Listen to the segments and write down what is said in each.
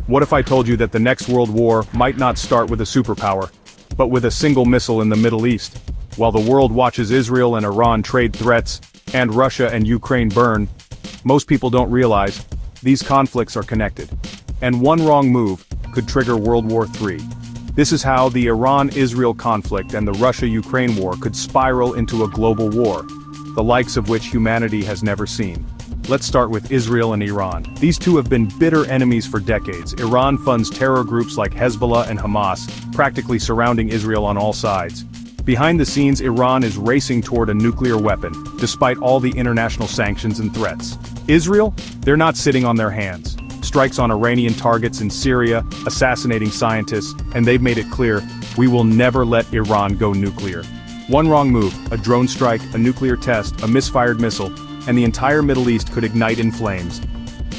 What if I told you that the next world war might not start with a superpower, but with a single missile in the Middle East? While the world watches Israel and Iran trade threats, and Russia and Ukraine burn, most people don't realize these conflicts are connected. And one wrong move could trigger World War III. This is how the Iran-Israel conflict and the Russia-Ukraine war could spiral into a global war, the likes of which humanity has never seen. Let's start with Israel and Iran. These two have been bitter enemies for decades. Iran funds terror groups like Hezbollah and Hamas, practically surrounding Israel on all sides. Behind the scenes, Iran is racing toward a nuclear weapon, despite all the international sanctions and threats. Israel? They're not sitting on their hands. Strikes on Iranian targets in Syria, assassinating scientists, and they've made it clear, we will never let Iran go nuclear. One wrong move, a drone strike, a nuclear test, a misfired missile, and the entire Middle East could ignite in flames.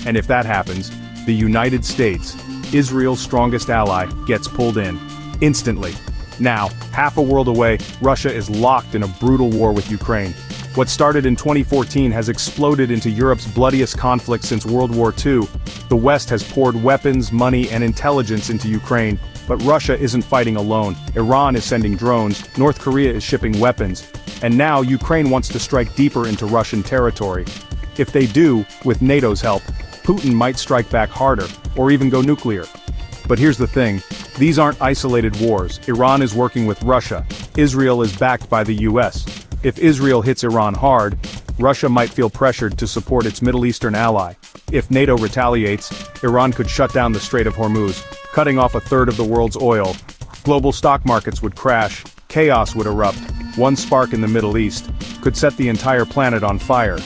And if that happens, the United States, Israel's strongest ally, gets pulled in. Instantly. Now, half a world away, Russia is locked in a brutal war with Ukraine. What started in 2014 has exploded into Europe's bloodiest conflict since World War II. The West has poured weapons, money, and intelligence into Ukraine, but Russia isn't fighting alone. Iran is sending drones, North Korea is shipping weapons, and now Ukraine wants to strike deeper into Russian territory. If they do, with NATO's help, Putin might strike back harder, or even go nuclear. But here's the thing, these aren't isolated wars. Iran is working with Russia. Israel is backed by the US. If Israel hits Iran hard, Russia might feel pressured to support its Middle Eastern ally. If NATO retaliates, Iran could shut down the Strait of Hormuz, cutting off a third of the world's oil. Global stock markets would crash, chaos would erupt. One spark in the Middle East could set the entire planet on fire.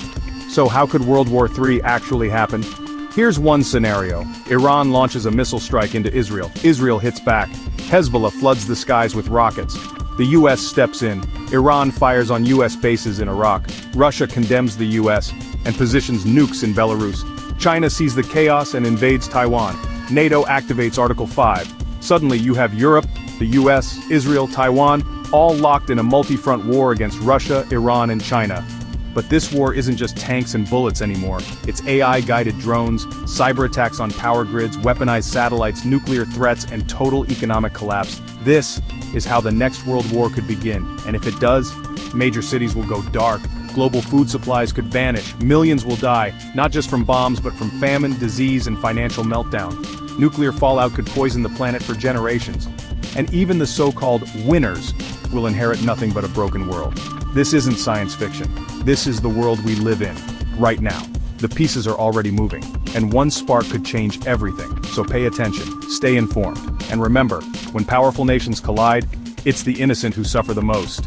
So how could World War III actually happen? Here's one scenario. Iran launches a missile strike into Israel. Israel hits back. Hezbollah floods the skies with rockets. The US steps in. Iran fires on US bases in Iraq. Russia condemns the US and positions nukes in Belarus. China sees the chaos and invades Taiwan. NATO activates Article 5. Suddenly you have Europe, the US, Israel, Taiwan, all locked in a multi-front war against Russia, Iran, and China. But this war isn't just tanks and bullets anymore. It's AI-guided drones, cyber attacks on power grids, weaponized satellites, nuclear threats, and total economic collapse. This is how the next world war could begin. And if it does, major cities will go dark. Global food supplies could vanish. Millions will die, not just from bombs, but from famine, disease, and financial meltdown. Nuclear fallout could poison the planet for generations. And even the so-called winners will inherit nothing but a broken world. This isn't science fiction. This is the world we live in, right now. The pieces are already moving, and one spark could change everything. So pay attention, stay informed, and remember, when powerful nations collide, it's the innocent who suffer the most.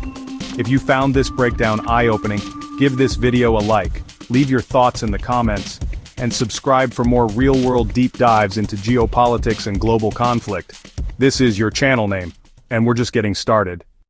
If you found this breakdown eye-opening, give this video a like, leave your thoughts in the comments, and subscribe for more real-world deep dives into geopolitics and global conflict. This is your channel name, and we're just getting started.